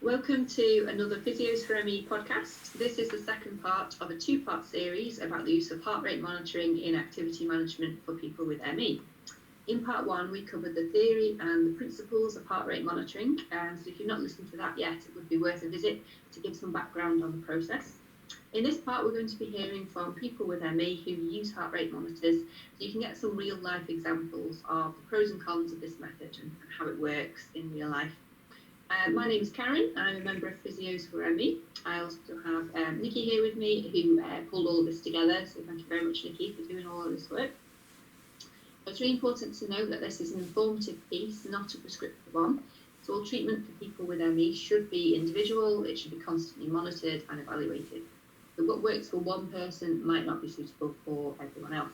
Welcome to another PhysiosforME podcast. This is the second part of a two-part series about the use of heart rate monitoring in activity management for people with ME. In part one, we covered the theory and the principles of heart rate monitoring, so if you've not listened to that yet, it would be worth a visit to give some background on the process. In this part, we're going to be hearing from people with ME who use heart rate monitors, so you can get some real-life examples of the pros and cons of this method and how it works in real life. My name is Karen. I'm a member of PhysiosforME. I also have Nikki here with me, who pulled all of this together. So thank you very much, Nikki, for doing all of this work. It's really important to note that this is an informative piece, not a prescriptive one. So all treatment for people with ME should be individual. It should be constantly monitored and evaluated. So what works for one person might not be suitable for everyone else.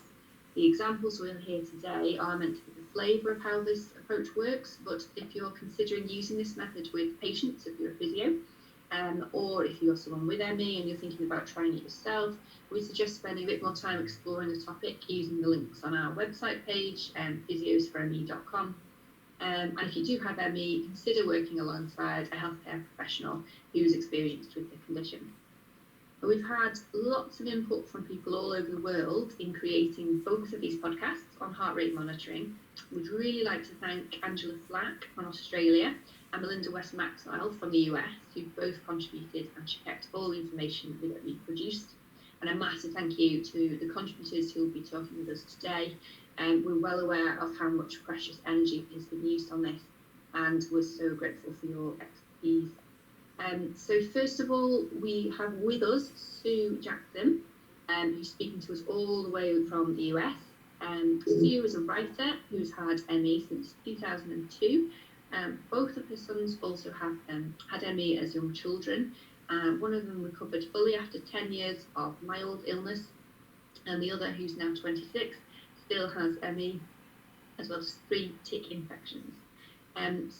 The examples we'll hear today are meant to be the flavour of how this approach works, but if you're considering using this method with patients, if you're a physio, or if you're someone with ME and you're thinking about trying it yourself, we suggest spending a bit more time exploring the topic using the links on our website page, PhysiosforME.com. And if you do have ME, consider working alongside a healthcare professional who's experienced with the condition. We've had lots of input from people all over the world in creating both of these podcasts on heart rate monitoring. We'd really like to thank Angela Flack from Australia and Melinda West Maxwell from the US, who both contributed and checked all the information that we produced. And a massive thank you to the contributors who will be talking with us today. We're well aware of how much precious energy has been used on this, and we're so grateful for your expertise. So first of all, we have with us Sue Jackson, who's speaking to us all the way from the US. Sue is a writer who's had ME since 2002. Both of her sons also have had ME as young children. One of them recovered fully after 10 years of mild illness, and the other, who's now 26, still has ME, as well as 3 tick infections.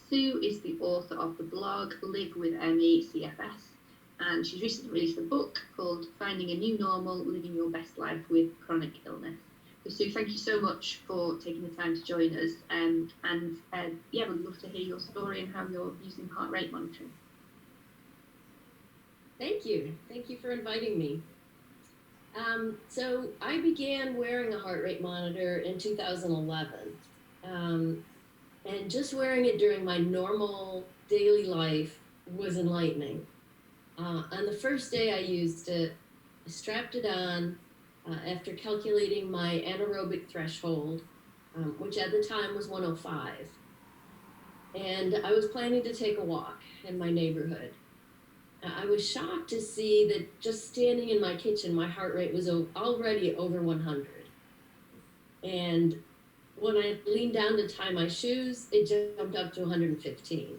Sue is the author of the blog Live with ME CFS, and she's recently released a book called Finding a New Normal, Living Your Best Life with Chronic Illness. So Sue, thank you so much for taking the time to join us, we'd love to hear your story and how you're using heart rate monitoring. Thank you for inviting me. So I began wearing a heart rate monitor in 2011. And just wearing it during my normal daily life was enlightening. On the first day I used it, I strapped it on after calculating my anaerobic threshold, which at the time was 105. And I was planning to take a walk in my neighborhood. I was shocked to see that just standing in my kitchen, my heart rate was already over 100. And when I leaned down to tie my shoes, it jumped up to 115.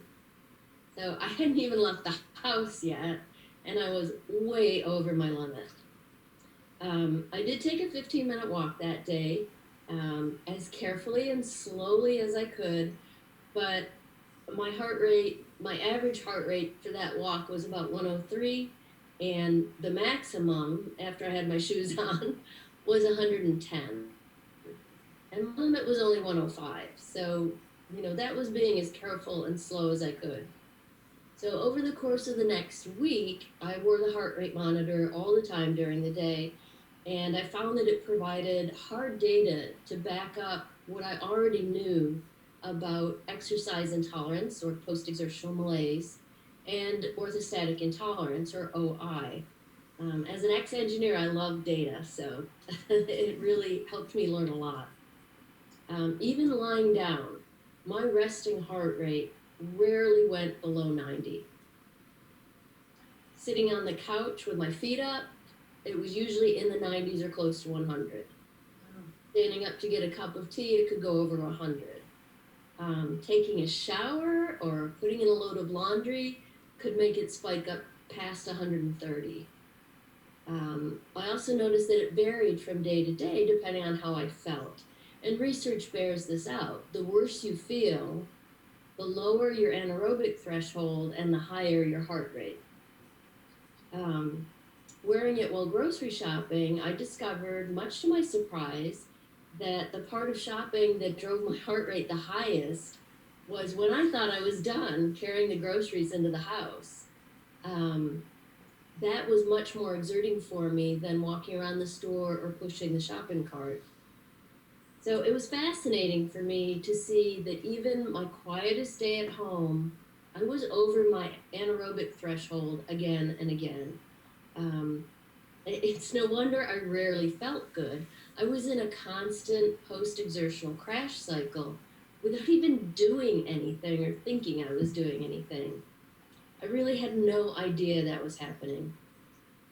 So I hadn't even left the house yet, and I was way over my limit. I did take a 15-minute walk that day, as carefully and slowly as I could, but my average heart rate for that walk was about 103, and the maximum, after I had my shoes on, was 110. And my limit was only 105, so, that was being as careful and slow as I could. So over the course of the next week, I wore the heart rate monitor all the time during the day, and I found that it provided hard data to back up what I already knew about exercise intolerance, or post-exertional malaise, and orthostatic intolerance, or OI. As an ex-engineer, I love data, so it really helped me learn a lot. Even lying down, my resting heart rate rarely went below 90. Sitting on the couch with my feet up, it was usually in the 90s or close to 100. Standing up to get a cup of tea, it could go over 100. Taking a shower or putting in a load of laundry could make it spike up past 130. I also noticed that it varied from day to day depending on how I felt. And research bears this out. The worse you feel, the lower your anaerobic threshold and the higher your heart rate. Wearing it while grocery shopping, I discovered, much to my surprise, that the part of shopping that drove my heart rate the highest was when I thought I was done carrying the groceries into the house. That was much more exerting for me than walking around the store or pushing the shopping cart. So it was fascinating for me to see that even my quietest day at home, I was over my anaerobic threshold again and again. It's no wonder I rarely felt good. I was in a constant post-exertional crash cycle without even doing anything or thinking I was doing anything. I really had no idea that was happening.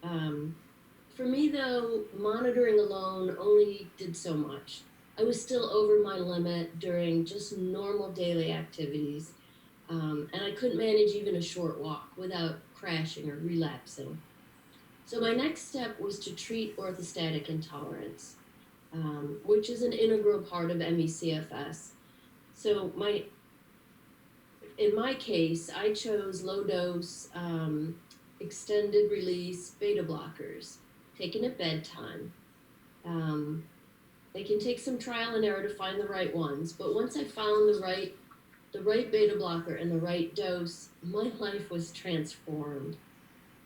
For me, though, monitoring alone only did so much. I was still over my limit during just normal daily activities, and I couldn't manage even a short walk without crashing or relapsing. So my next step was to treat orthostatic intolerance, which is an integral part of ME/CFS. So in my case, I chose low-dose, extended release beta blockers, taken at bedtime. They can take some trial and error to find the right ones, but once I found the right beta blocker and the right dose, my life was transformed.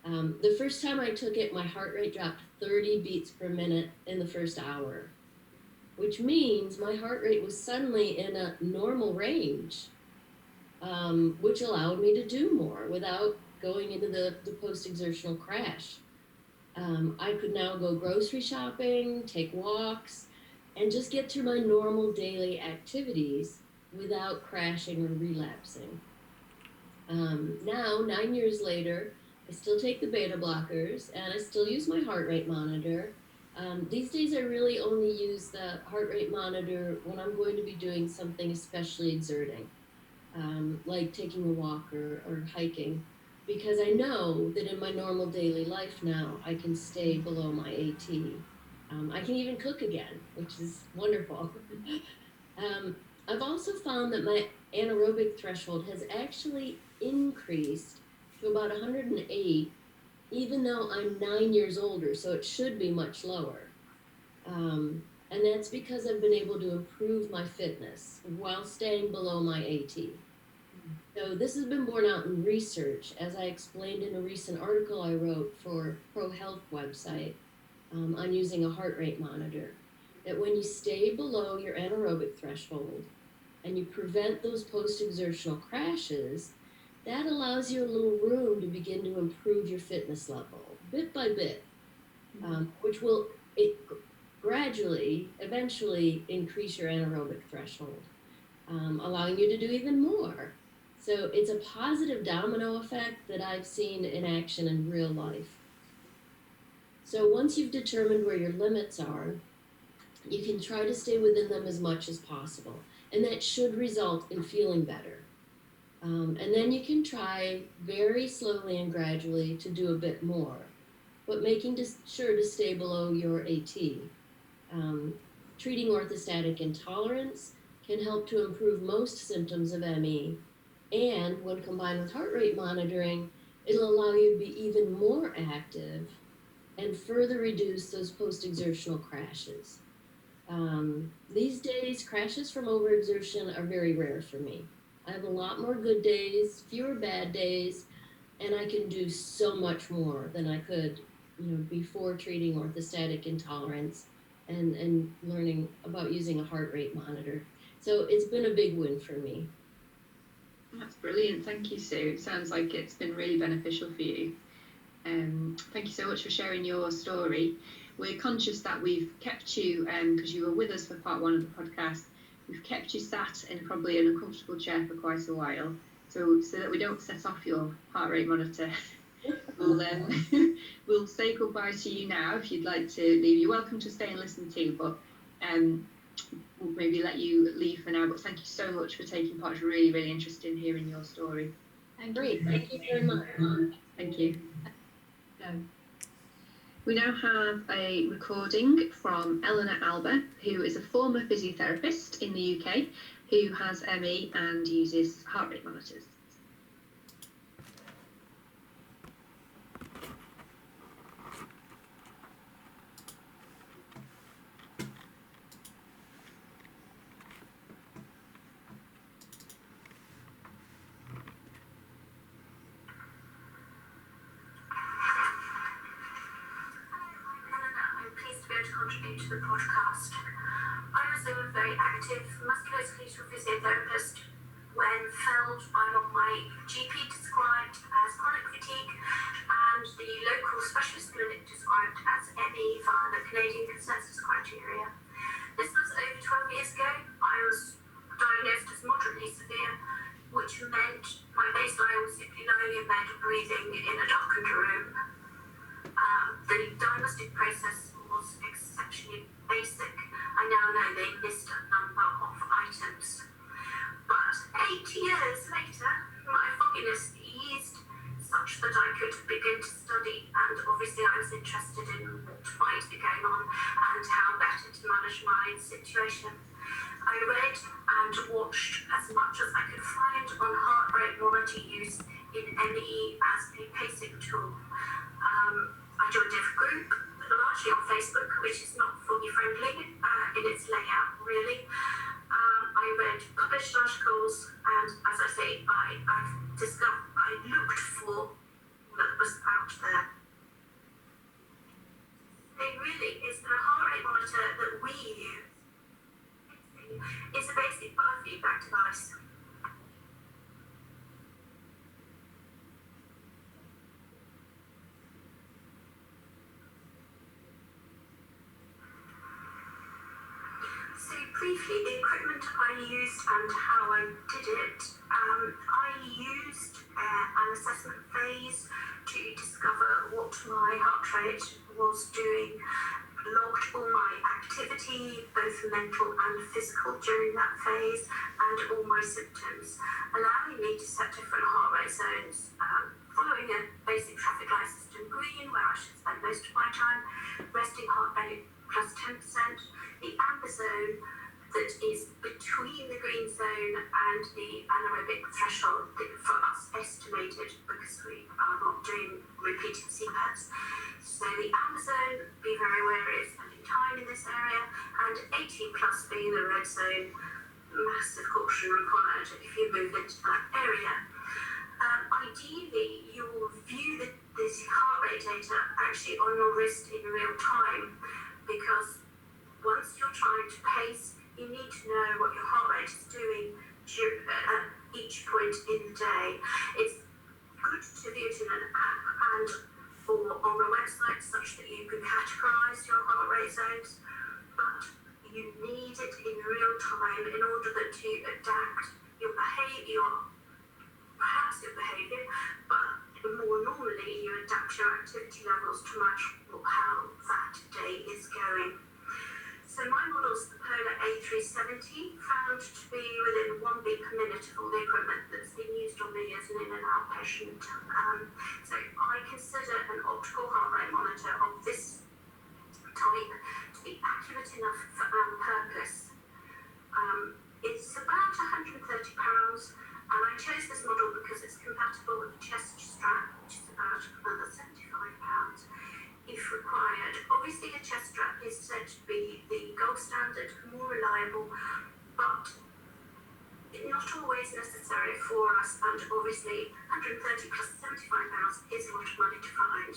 The first time I took it, my heart rate dropped 30 beats per minute in the first hour, which means my heart rate was suddenly in a normal range, which allowed me to do more without going into the post-exertional crash. I could now go grocery shopping, take walks, and just get through my normal daily activities without crashing or relapsing. Now, 9 years later, I still take the beta blockers and I still use my heart rate monitor. These days I really only use the heart rate monitor when I'm going to be doing something especially exerting, like taking a walk or hiking, because I know that in my normal daily life now I can stay below my AT. I can even cook again, which is wonderful. I've also found that my anaerobic threshold has actually increased to about 108, even though I'm 9 years older, so it should be much lower. And that's because I've been able to improve my fitness while staying below my AT. So this has been borne out in research, as I explained in a recent article I wrote for ProHealth website on using a heart rate monitor, that when you stay below your anaerobic threshold and you prevent those post-exertional crashes, that allows you a little room to begin to improve your fitness level bit by bit, which will gradually, eventually increase your anaerobic threshold, allowing you to do even more. So it's a positive domino effect that I've seen in action in real life. So once you've determined where your limits are, you can try to stay within them as much as possible, and that should result in feeling better. And then you can try very slowly and gradually to do a bit more, but making sure to stay below your AT. Treating orthostatic intolerance can help to improve most symptoms of ME, and when combined with heart rate monitoring, it'll allow you to be even more active and further reduce those post-exertional crashes. These days, crashes from overexertion are very rare for me. I have a lot more good days, fewer bad days, and I can do so much more than I could, before treating orthostatic intolerance and learning about using a heart rate monitor. So it's been a big win for me. That's brilliant. Thank you, Sue. It sounds like it's been really beneficial for you. Thank you so much for sharing your story. We're conscious that we've kept you, because you were with us for part one of the podcast, we've kept you sat in probably an uncomfortable chair for quite a while, so that we don't set off your heart rate monitor. We'll say goodbye to you now. If you'd like to leave, you're welcome to stay and listen too, but we'll maybe let you leave for now. But thank you so much for taking part. It's really, really interesting hearing your story. Great. Thank you very much. Thank you. We now have a recording from Eleanor Alba, who is a former physiotherapist in the UK who has ME and uses heart rate monitors. contribute to the podcast. I was a very active musculoskeletal physiotherapist when felled by what my GP described as chronic fatigue and the local specialist clinic described as ME via the Canadian consensus criteria. This was over 12 years ago. I was diagnosed as moderately severe, which meant my baseline was simply lying in bed breathing in a darkened room. The diagnostic process was exceptionally basic. I now know they missed a number of items. But 8 years later, my fogginess eased such that I could begin to study, and obviously I was interested in what might be going on and how better to manage my situation. I read and watched as much as I could find on heart rate monitor use in ME as a pacing tool. I joined a group, largely on Facebook, which is not fully friendly in its layout, really. I read published articles, and as I say, I looked for what was out there. It really is that a heart rate monitor that we use is a basic biofeedback device. So briefly, the equipment I used and how I did it. I used an assessment phase to discover what my heart rate was doing, logged all my activity, both mental and physical during that phase, and all my symptoms, allowing me to set different heart rate zones, following a basic traffic light system green, where I should spend most of my time, resting heart rate plus 10%, the amber zone that is between the green zone and the anaerobic threshold for us estimated because we are not doing repeated CPAPs. So the amber zone, be very wary of spending time in this area, and 18 plus being the red zone, massive caution required if you move into that area. Ideally, you will view this heart rate data actually on your wrist in real time, because once you're trying to pace, you need to know what your heart rate is doing at each point in the day. It's good to view it in an app and or on a website such that you can categorize your heart rate zones, but you need it in real time in order to adapt your behavior, perhaps your behavior, but more normally you adapt your activity levels to match how that day is going. So my model's the Polar A370, found to be within 1 beat per minute of all the equipment that's been used on me as an in and outpatient. So I consider an optical heart rate monitor of this type to be accurate enough for our purpose. It's about £130, and I chose this model because it's compatible with a chest strap, which is about another £75. If required. Obviously, a chest strap is said to be the gold standard, more reliable, but not always necessary for us, and obviously 130 plus £75 is a lot of money to find.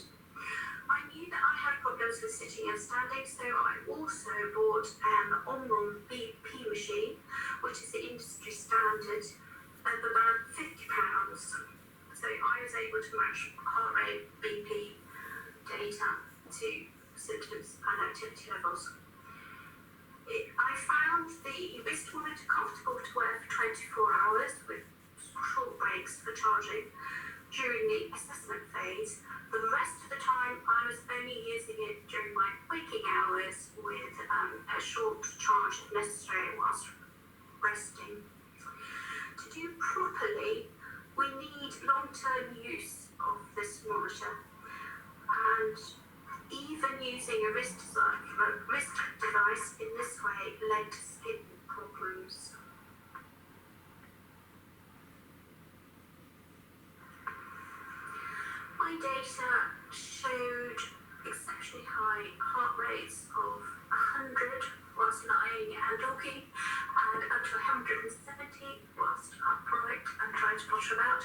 I knew that I had problems with sitting and standing, so I also bought an Omron BP machine, which is the industry standard, of about £50. So I was able to match heart rate, BP data to symptoms and activity levels. I found the wrist monitor comfortable to wear for 24 hours with short breaks for charging during the assessment phase. The rest of the time I was only using it during my waking hours with a short charge if necessary whilst resting. To do properly, we need long-term use of this monitor. And even using a wrist device in this way led to skin problems. My data showed exceptionally high heart rates of 100 whilst lying and walking, and up to 170 whilst upright and trying to potter about.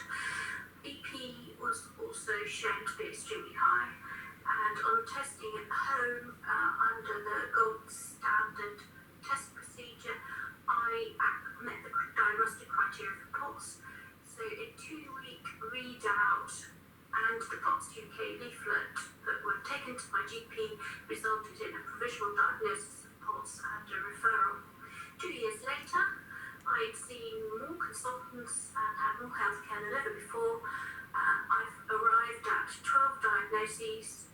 BP was also shown to be extremely high, and on testing at home under the gold readout and the POTS UK leaflet that were taken to my GP resulted in a provisional diagnosis of POTS and a referral. 2 years later, I'd seen more consultants and had more healthcare than ever before. I've arrived at 12 diagnoses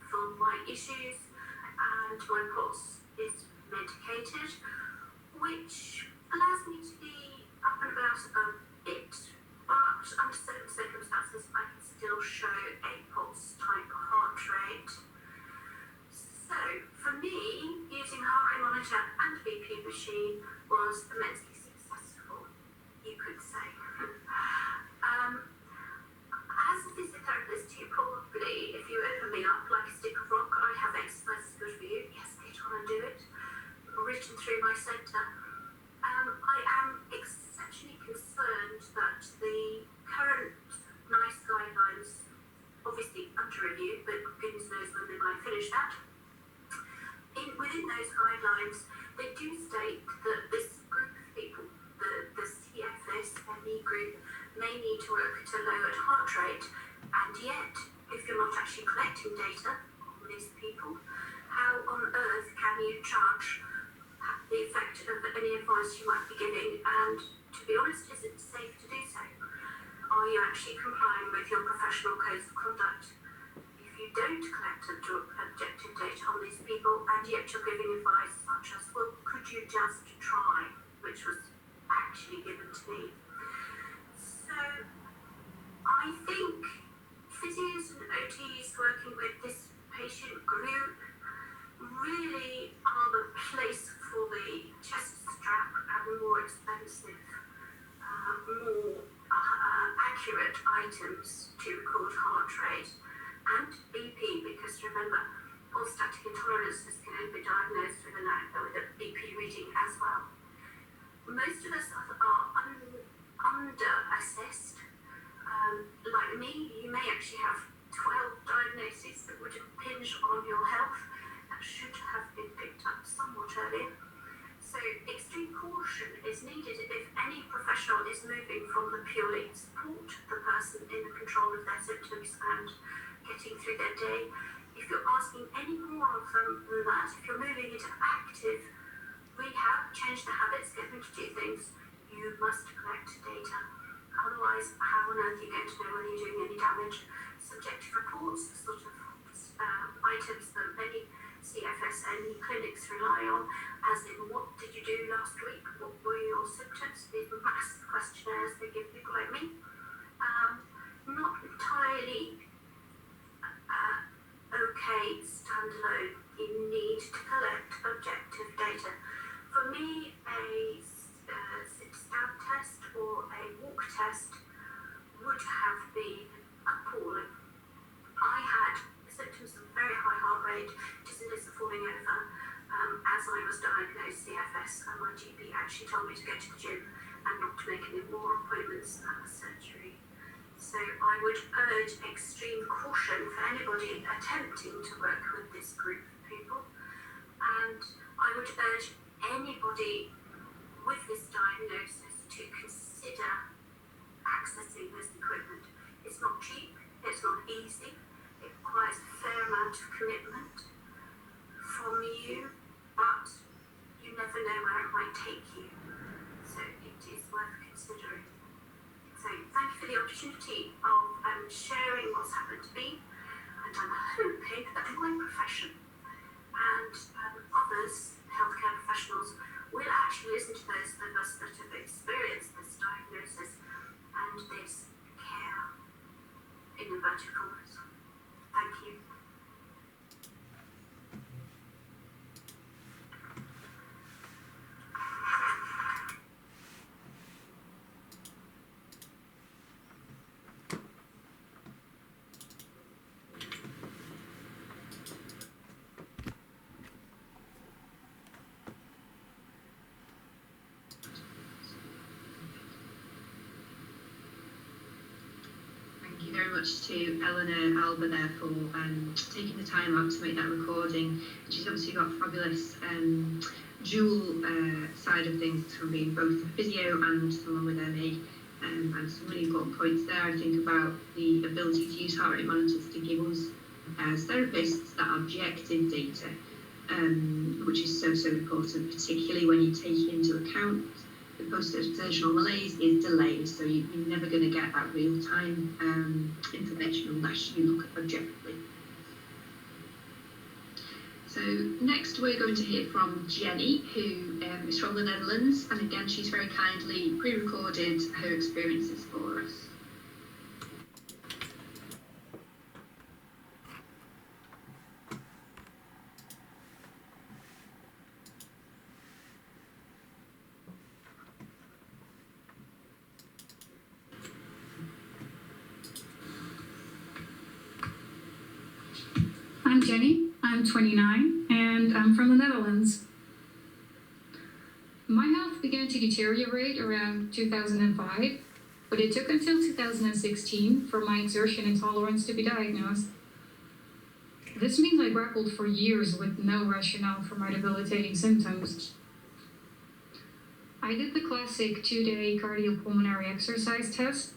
for my issues, and my POTS is medicated, which allows me to be up and about a bit, but under certain circumstances I can still show a pulse type heart rate. So for me, using a heart rate monitor and a BP machine was immensely successful, you could say. As a physiotherapist, you probably, if you open me up like a stick of rock, I have exercise good for you. Yes, get on and do it. Written through my centre. I am exceptionally concerned that the current NICE guidelines, obviously under review, but goodness knows when they might finish that. Within those guidelines, they do state that this group of people, the CFS-ME group, may need to work at a lowered heart rate, and yet, if you're not actually collecting data on these people, how on earth can you judge the effect of any advice you might be giving? And to be honest, is it safe to do so? Are you actually complying with your professional codes of conduct? If you don't collect objective data on these people, and yet you're giving advice such as, well, could you just try, which was actually given to me. So I think physios and OTs working with this patient group really are the place for the chest strap and more expensive, more accurate items to record heart rate and BP, because remember, orthostatic intolerance can only be diagnosed with a BP reading as well. Most of us are under-assessed. Like me, you may actually have 12 diagnoses that would impinge on your health that should have been picked up somewhat earlier. So extreme caution is needed if any professional is moving from the purely support the person in the control of their symptoms and getting through their day. If you're asking any more of them than that, if you're moving into active rehab, change the habits, get them to do things, you must collect data. Otherwise, how on earth are you going to know whether you're doing any damage? Subjective reports, the sort of items that many CFS-ME clinics rely on, as in what did you do last week, what were your symptoms, these massive questionnaires they give people like me. Not entirely okay standalone. You need to collect objective data. For me, a sit-stand test or a walk test would have been appalling. I had symptoms of very high heart rate, dizziness of falling over, as I was diagnosed CFS, and my GP actually told me to go to the gym and not to make any more appointments at the surgery. So I would urge extreme caution for anybody attempting to work with this group of people, and I would urge anybody with this diagnosis to consider accessing this equipment. It's not cheap, it's not easy, it requires a fair amount of commitment from you, but you never know where it might take you, so it is worth considering. So thank you for the opportunity of sharing what's happened to me, and I'm hoping that my profession and others, healthcare professionals, will actually listen to those of us that have experienced this diagnosis and this care, in inverted commas. Thank you. Thank you very much to Eleanor Alba there for taking the time out to make that recording. She's obviously got fabulous dual side of things from being both a physio and someone with ME. And some really important points there, I think, about the ability to use heart rate monitors to give us as therapists that objective data, which is so important, particularly when you take into account the post-exertional malaise is delayed, so you're never going to get that real-time information unless you look objectively. So next we're going to hear from Jenny, who is from the Netherlands, and again she's very kindly pre-recorded her experiences for us. I'm Jenny, I'm 29, and I'm from the Netherlands. My health began to deteriorate around 2005, but it took until 2016 for my exertion intolerance to be diagnosed. This means I grappled for years with no rationale for my debilitating symptoms. I did the classic 2-day cardiopulmonary exercise test,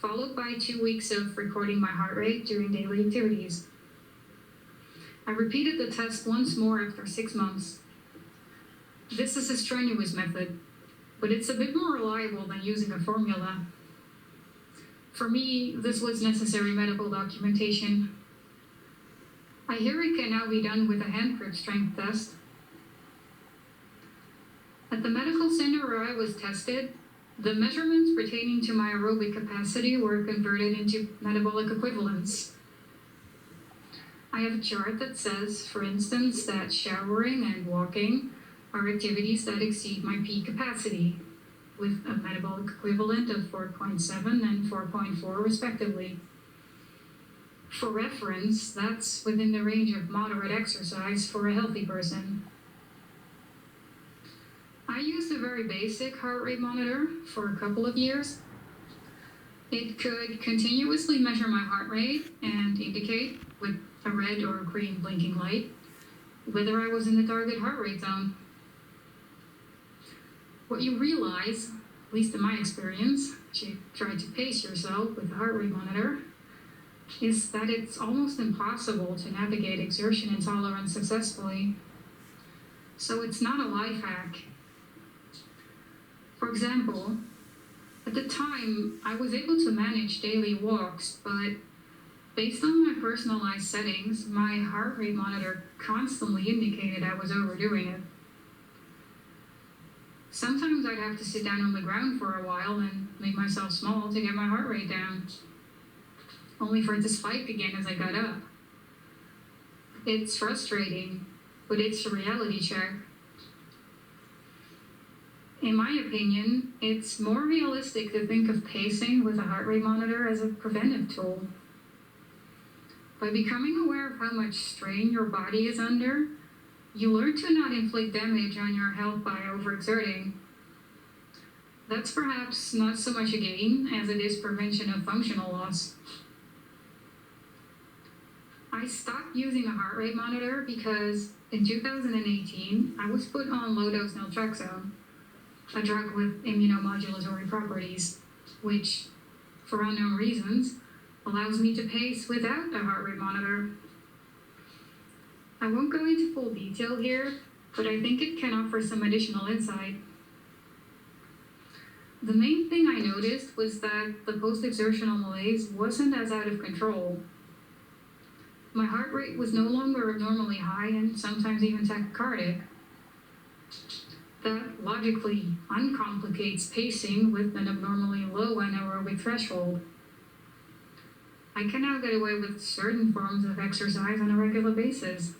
followed by 2 weeks of recording my heart rate during daily activities. I repeated the test once more after 6 months. This is a strenuous method, but it's a bit more reliable than using a formula. For me, this was necessary medical documentation. I hear it can now be done with a hand grip strength test. At the medical center where I was tested, the measurements pertaining to my aerobic capacity were converted into metabolic equivalents. I have a chart that says, for instance, that showering and walking are activities that exceed my peak capacity, with a metabolic equivalent of 4.7 and 4.4 respectively. For reference, that's within the range of moderate exercise for a healthy person. I used a very basic heart rate monitor for a couple of years. It could continuously measure my heart rate and indicate, with a red or green blinking light, whether I was in the target heart rate zone. What you realize, at least in my experience, as you try to pace yourself with a heart rate monitor, is that it's almost impossible to navigate exertion intolerance successfully. So it's not a life hack. For example, at the time, I was able to manage daily walks, but based on my personalized settings, my heart rate monitor constantly indicated I was overdoing it. Sometimes I'd have to sit down on the ground for a while and make myself small to get my heart rate down, only for it to spike again as I got up. It's frustrating, but it's a reality check. In my opinion, it's more realistic to think of pacing with a heart rate monitor as a preventive tool. By becoming aware of how much strain your body is under, you learn to not inflict damage on your health by overexerting. That's perhaps not so much a gain as it is prevention of functional loss. I stopped using a heart rate monitor because in 2018, I was put on low-dose naltrexone, a drug with immunomodulatory properties, which, for unknown reasons, allows me to pace without a heart rate monitor. I won't go into full detail here, but I think it can offer some additional insight. The main thing I noticed was that the post-exertional malaise wasn't as out of control. My heart rate was no longer abnormally high and sometimes even tachycardic. That logically uncomplicates pacing with an abnormally low anaerobic threshold. I can now get away with certain forms of exercise on a regular basis.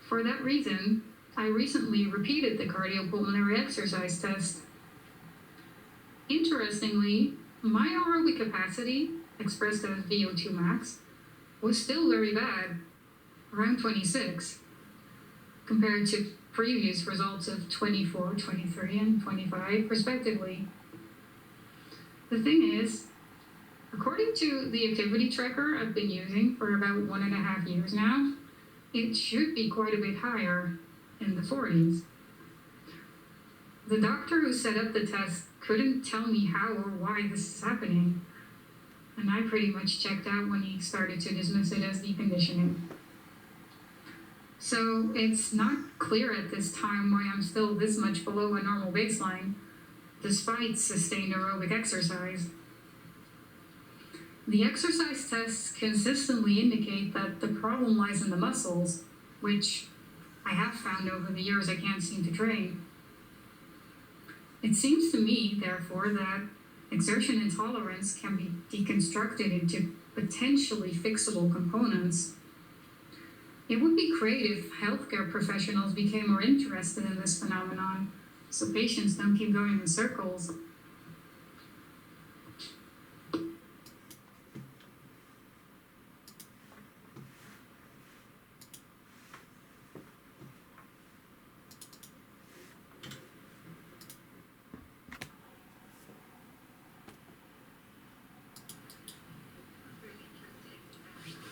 For that reason, I recently repeated the cardiopulmonary exercise test. Interestingly, my aerobic capacity, expressed as VO2 max, was still very bad, around 26, compared to previous results of 24, 23, and 25, respectively. The thing is, according to the activity tracker I've been using for about 1.5 years now, it should be quite a bit higher, in the 40s. The doctor who set up the test couldn't tell me how or why this is happening, and I pretty much checked out when he started to dismiss it as deconditioning. So it's not clear at this time why I'm still this much below a normal baseline, despite sustained aerobic exercise. The exercise tests consistently indicate that the problem lies in the muscles, which I have found over the years I can't seem to train. It seems to me, therefore, that exertion intolerance can be deconstructed into potentially fixable components. It would be great if healthcare professionals became more interested in this phenomenon, so patients don't keep going in circles.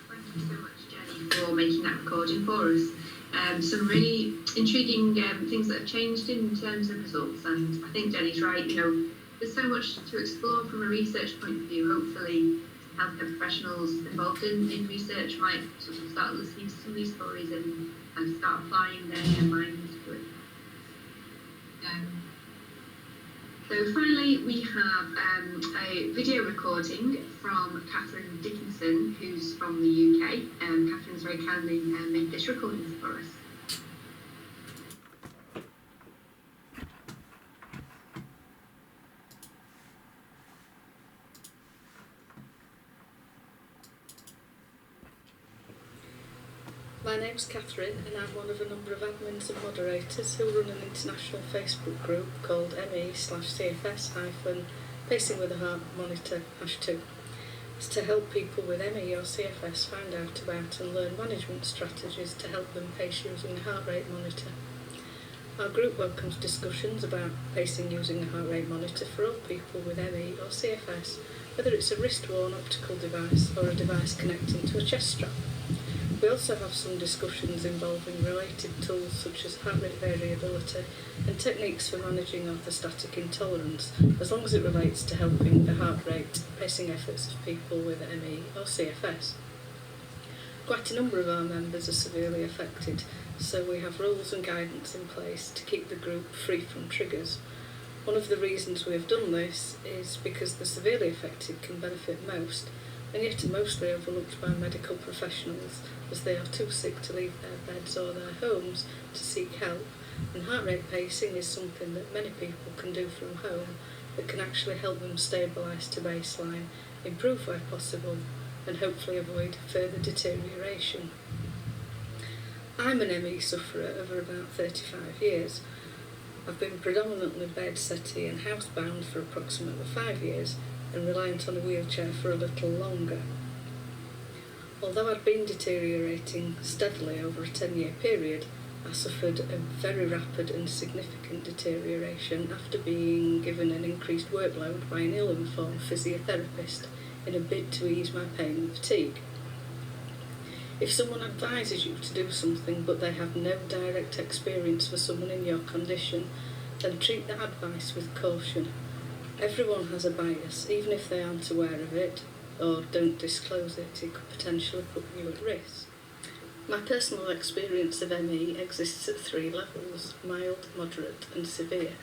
Thank you so much, Jenny, for making that recording for us. Some really intriguing things that have changed in terms of results, and I think Jenny's right. There's so much to explore from a research point of view. Hopefully, healthcare professionals involved in research might sort of start listening to some of these stories and start applying their minds to it. So finally, we have a video recording from Kathryn Dickinson, who's from the UK. Kathryn's very kindly made this recording for us. My name's Kathryn, and I'm one of a number of admins and moderators who run an international Facebook group called ME/CFS-Pacing with a Heart Monitor #2. It's to help people with ME or CFS find out about and learn management strategies to help them pace using a heart rate monitor. Our group welcomes discussions about pacing using a heart rate monitor for all people with ME or CFS, whether it's a wrist-worn optical device or a device connecting to a chest strap. We also have some discussions involving related tools such as heart rate variability and techniques for managing orthostatic intolerance, as long as it relates to helping the heart rate pacing efforts of people with ME or CFS. Quite a number of our members are severely affected, so we have rules and guidance in place to keep the group free from triggers. One of the reasons we have done this is because the severely affected can benefit most, and yet are mostly overlooked by medical professionals as they are too sick to leave their beds or their homes to seek help, and heart rate pacing is something that many people can do from home that can actually help them stabilise to baseline, improve where possible, and hopefully avoid further deterioration. I'm an ME sufferer over about 35 years. I've been predominantly bed, settee and housebound for approximately 5 years, and reliant on a wheelchair for a little longer. Although I'd been deteriorating steadily over a 10-year period, I suffered a very rapid and significant deterioration after being given an increased workload by an ill-informed physiotherapist in a bid to ease my pain and fatigue. If someone advises you to do something but they have no direct experience for someone in your condition, then treat that advice with caution. Everyone has a bias, even if they aren't aware of it or don't disclose it. It could potentially put you at risk. My personal experience of ME exists at 3 levels: mild, moderate and severe.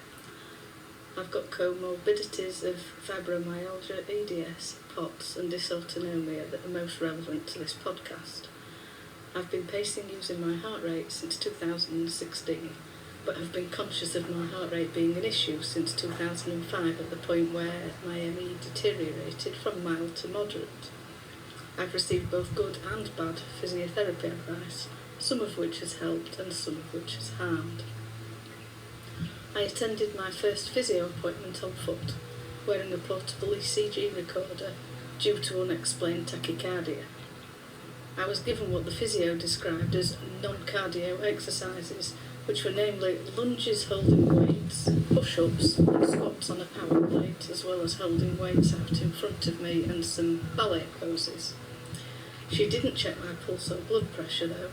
I've got comorbidities of fibromyalgia, EDS, POTS and dysautonomia that are most relevant to this podcast. I've been pacing using my heart rate since 2016, but have been conscious of my heart rate being an issue since 2005 at the point where my ME deteriorated from mild to moderate. I've received both good and bad physiotherapy advice, some of which has helped and some of which has harmed. I attended my first physio appointment on foot, wearing a portable ECG recorder due to unexplained tachycardia. I was given what the physio described as non-cardio exercises, which were namely lunges holding weights, push-ups and squats on a power plate, as well as holding weights out in front of me and some ballet poses. She didn't check my pulse or blood pressure though,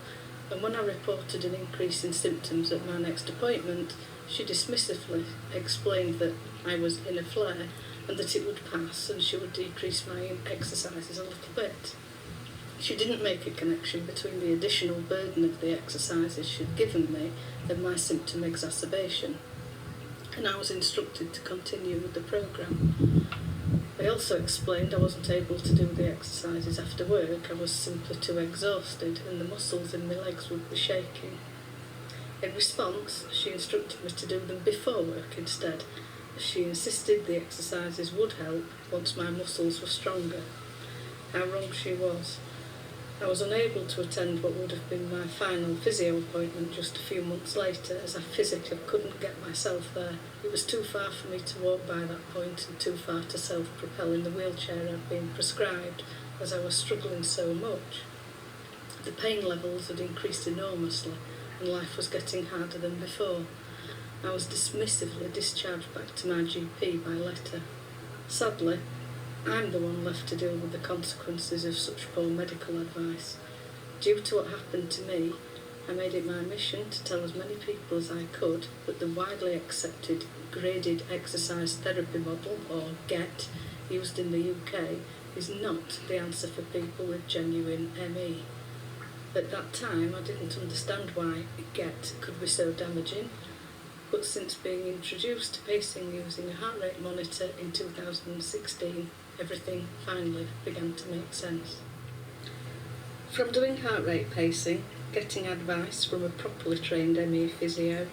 and when I reported an increase in symptoms at my next appointment, She dismissively explained that I was in a flare and that it would pass and she would decrease my exercises a little bit. She didn't make a connection between the additional burden of the exercises she'd given me and my symptom exacerbation, and I was instructed to continue with the programme. I also explained I wasn't able to do the exercises after work. I was simply too exhausted and the muscles in my legs would be shaking. In response, she instructed me to do them before work instead, as she insisted the exercises would help once my muscles were stronger. How wrong she was. I was unable to attend what would have been my final physio appointment just a few months later, as I physically couldn't get myself there. It was too far for me to walk by that point and too far to self-propel in the wheelchair I'd been prescribed, as I was struggling so much. The pain levels had increased enormously and life was getting harder than before. I was dismissively discharged back to my GP by letter. Sadly, I'm the one left to deal with the consequences of such poor medical advice. Due to what happened to me, I made it my mission to tell as many people as I could that the widely accepted graded exercise therapy model, or GET, used in the UK, is not the answer for people with genuine ME. At that time, I didn't understand why GET could be so damaging, but since being introduced to pacing using a heart rate monitor in 2016, everything finally began to make sense. From doing heart rate pacing, getting advice from a properly trained ME physio,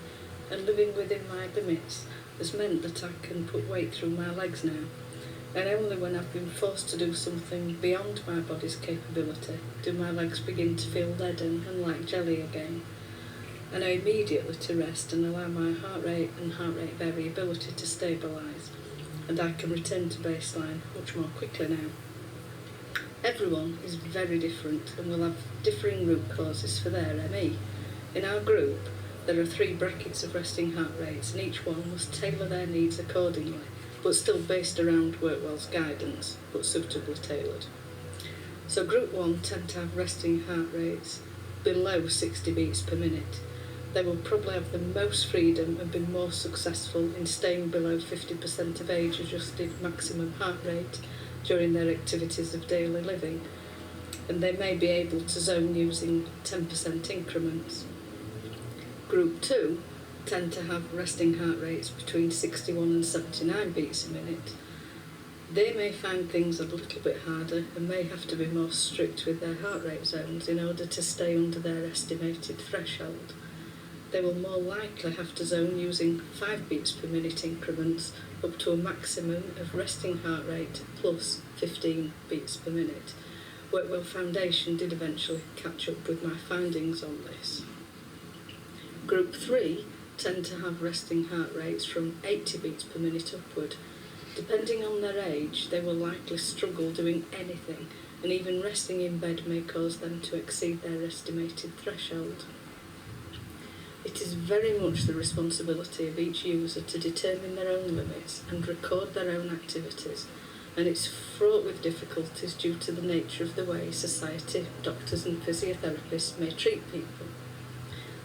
and living within my limits has meant that I can put weight through my legs now. And only when I've been forced to do something beyond my body's capability do my legs begin to feel leaden and like jelly again. I know immediately to rest and allow my heart rate and heart rate variability to stabilise, and I can return to baseline much more quickly now. Everyone is very different and will have differing root causes for their ME. In our group, there are 3 brackets of resting heart rates, and each one must tailor their needs accordingly, but still based around Workwell's guidance, but suitably tailored. So group 1 tend to have resting heart rates below 60 beats per minute. They will probably have the most freedom and be more successful in staying below 50% of age-adjusted maximum heart rate during their activities of daily living, and they may be able to zone using 10% increments. Group 2 tend to have resting heart rates between 61 and 79 beats a minute. They may find things a little bit harder and may have to be more strict with their heart rate zones in order to stay under their estimated threshold. They will more likely have to zone using 5 beats per minute increments up to a maximum of resting heart rate plus 15 beats per minute. Workwell Foundation did eventually catch up with my findings on this. Group 3 tend to have resting heart rates from 80 beats per minute upward. Depending on their age, they will likely struggle doing anything, and even resting in bed may cause them to exceed their estimated threshold. It is very much the responsibility of each user to determine their own limits and record their own activities, and it's fraught with difficulties due to the nature of the way society, doctors and physiotherapists may treat people.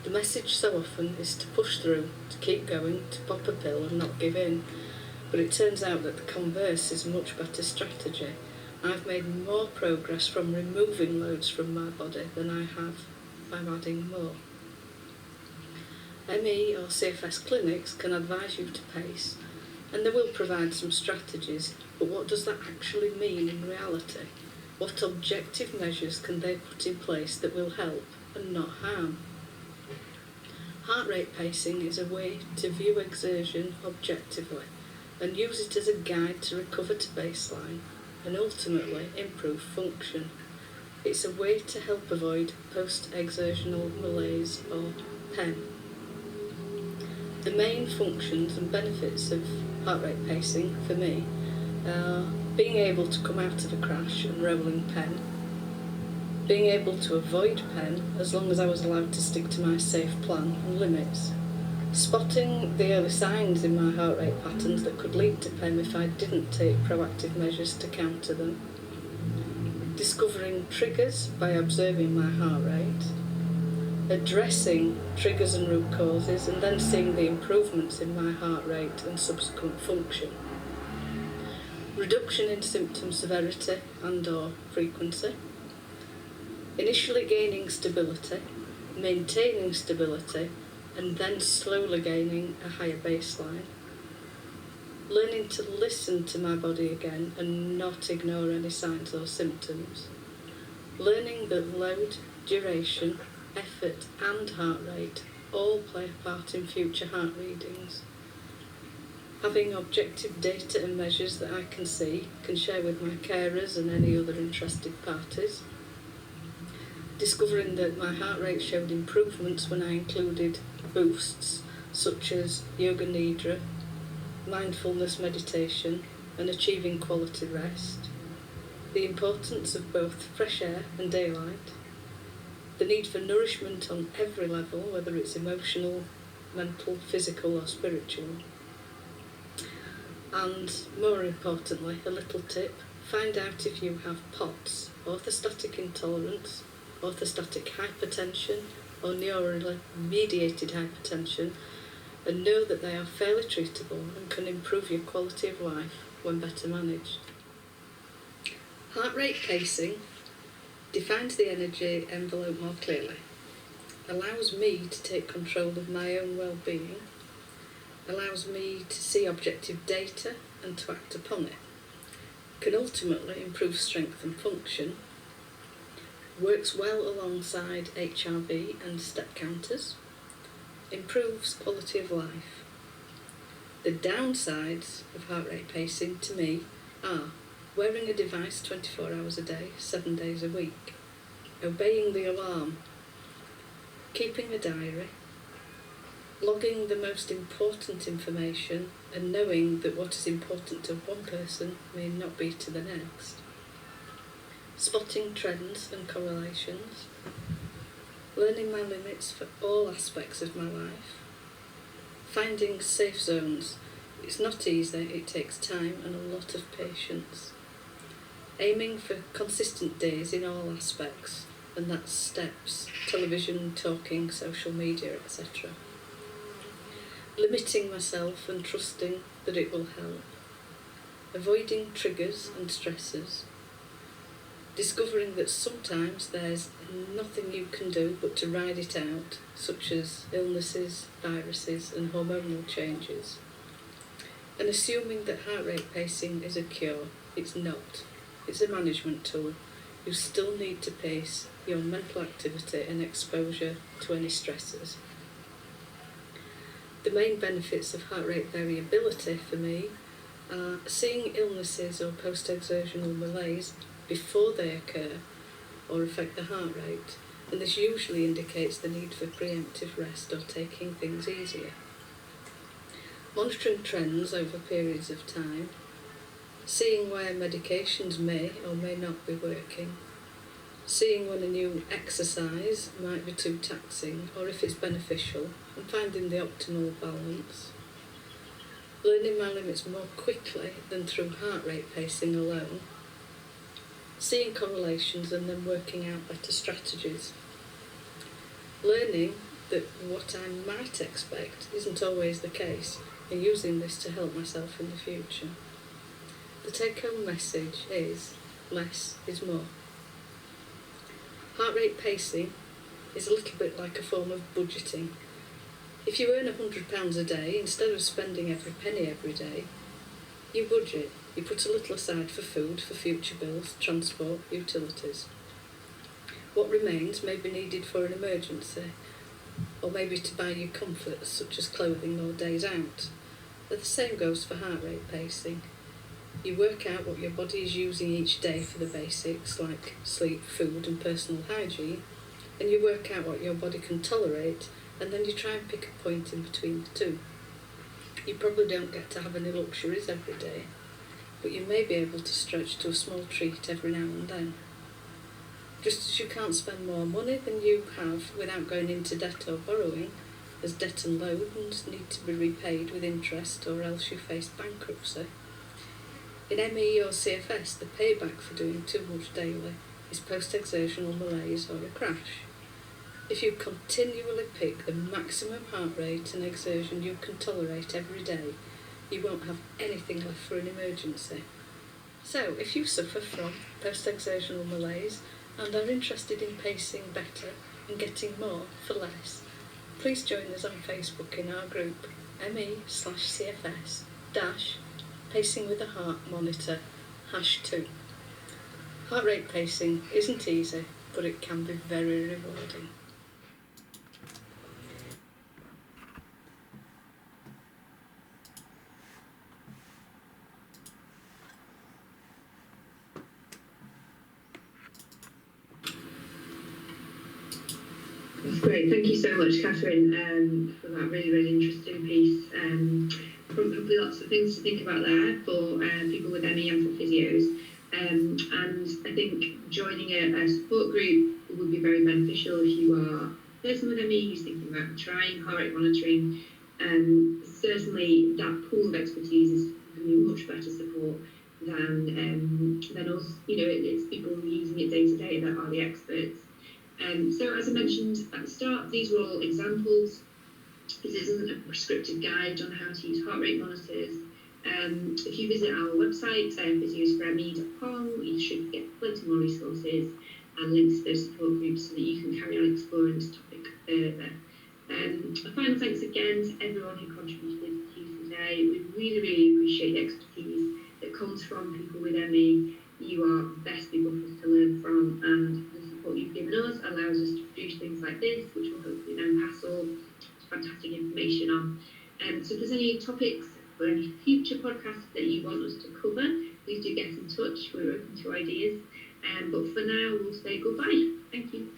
The message so often is to push through, to keep going, to pop a pill and not give in, but it turns out that the converse is a much better strategy. I've made more progress from removing loads from my body than I have by adding more. ME or CFS clinics can advise you to pace, and they will provide some strategies, but what does that actually mean in reality? What objective measures can they put in place that will help and not harm? Heart rate pacing is a way to view exertion objectively and use it as a guide to recover to baseline and ultimately improve function. It's a way to help avoid post-exertional malaise or PEM. The main functions and benefits of heart rate pacing for me are being able to come out of a crash and rolling PEM, being able to avoid PEM as long as I was allowed to stick to my safe plan and limits, spotting the early signs in my heart rate patterns that could lead to PEM if I didn't take proactive measures to counter them, discovering triggers by observing my heart rate, addressing triggers and root causes, and then seeing the improvements in my heart rate and subsequent function. Reduction in symptom severity and/or frequency. Initially gaining stability, maintaining stability, and then slowly gaining a higher baseline. Learning to listen to my body again and not ignore any signs or symptoms. Learning that load, duration, effort and heart rate all play a part in future heart readings. Having objective data and measures that I can see, can share with my carers and any other interested parties. Discovering that my heart rate showed improvements when I included boosts such as yoga nidra, mindfulness meditation and achieving quality rest. The importance of both fresh air and daylight. The need for nourishment on every level, whether it's emotional, mental, physical or spiritual. And more importantly, a little tip, find out if you have POTS, orthostatic intolerance, orthostatic hypertension or neurally mediated hypertension, and know that they are fairly treatable and can improve your quality of life when better managed. Heart rate pacing defines the energy envelope more clearly, allows me to take control of my own well-being, allows me to see objective data and to act upon it, can ultimately improve strength and function, works well alongside HRV and step counters, improves quality of life. The downsides of heart rate pacing to me are wearing a device 24 hours a day, 7 days a week, obeying the alarm, keeping a diary, logging the most important information and knowing that what is important to one person may not be to the next, spotting trends and correlations, learning my limits for all aspects of my life, finding safe zones. It's not easy, it takes time and a lot of patience. Aiming for consistent days in all aspects, and that's steps, television, talking, social media, etc. Limiting myself and trusting that it will help. Avoiding triggers and stressors. Discovering that sometimes there's nothing you can do but to ride it out, such as illnesses, viruses and hormonal changes. And assuming that heart rate pacing is a cure, it's not. It's a management tool. You still need to pace your mental activity and exposure to any stressors. The main benefits of heart rate variability for me are seeing illnesses or post-exertional malaise before they occur or affect the heart rate, and this usually indicates the need for preemptive rest or taking things easier. Monitoring trends over periods of time, seeing where medications may or may not be working, seeing when a new exercise might be too taxing or if it's beneficial, and finding the optimal balance. Learning my limits more quickly than through heart rate pacing alone. Seeing correlations and then working out better strategies. Learning that what I might expect isn't always the case, and using this to help myself in the future. The take-home message is, less is more. Heart rate pacing is a little bit like a form of budgeting. If you earn £100 a day, instead of spending every penny every day, you budget. You put a little aside for food, for future bills, transport, utilities. What remains may be needed for an emergency, or maybe to buy you comforts such as clothing or days out. But the same goes for heart rate pacing. You work out what your body is using each day for the basics like sleep, food and personal hygiene, and you work out what your body can tolerate, and then you try and pick a point in between the two. You probably don't get to have any luxuries every day, but you may be able to stretch to a small treat every now and then. Just as you can't spend more money than you have without going into debt or borrowing, as debt and loans need to be repaid with interest or else you face bankruptcy. In ME or CFS, the payback for doing too much daily is post-exertional malaise or a crash. If you continually pick the maximum heart rate and exertion you can tolerate every day, you won't have anything left for an emergency. So, if you suffer from post-exertional malaise and are interested in pacing better and getting more for less, please join us on Facebook in our group ME/CFS-Pacing with a Heart Monitor #2. Heart rate pacing isn't easy, but it can be very rewarding. That's great. Thank you so much, Kathryn, for that really, really interesting piece. Probably lots of things to think about there for people with ME and for physios. And I think joining a support group would be very beneficial if you are a person with ME who's thinking about trying heart rate monitoring. Certainly that pool of expertise is going to be much better support than us. It's people using it day to day that are the experts. So as I mentioned at the start, these were all examples. This isn't a prescriptive guide on how to use heart rate monitors. If you visit our website, PhysiosforME.com, you should get plenty more resources and links to those support groups so that you can carry on exploring this topic further. A final thanks again to everyone who contributed to today. We really, really appreciate the expertise that comes from people with ME. You are the best people for us to learn from, and the support you've given us allows us to produce things like this, which will hopefully then pass all fantastic information on. So if there's any topics or any future podcasts that you want us to cover, please do get in touch. We're open to ideas. But for now, we'll say goodbye. Thank you.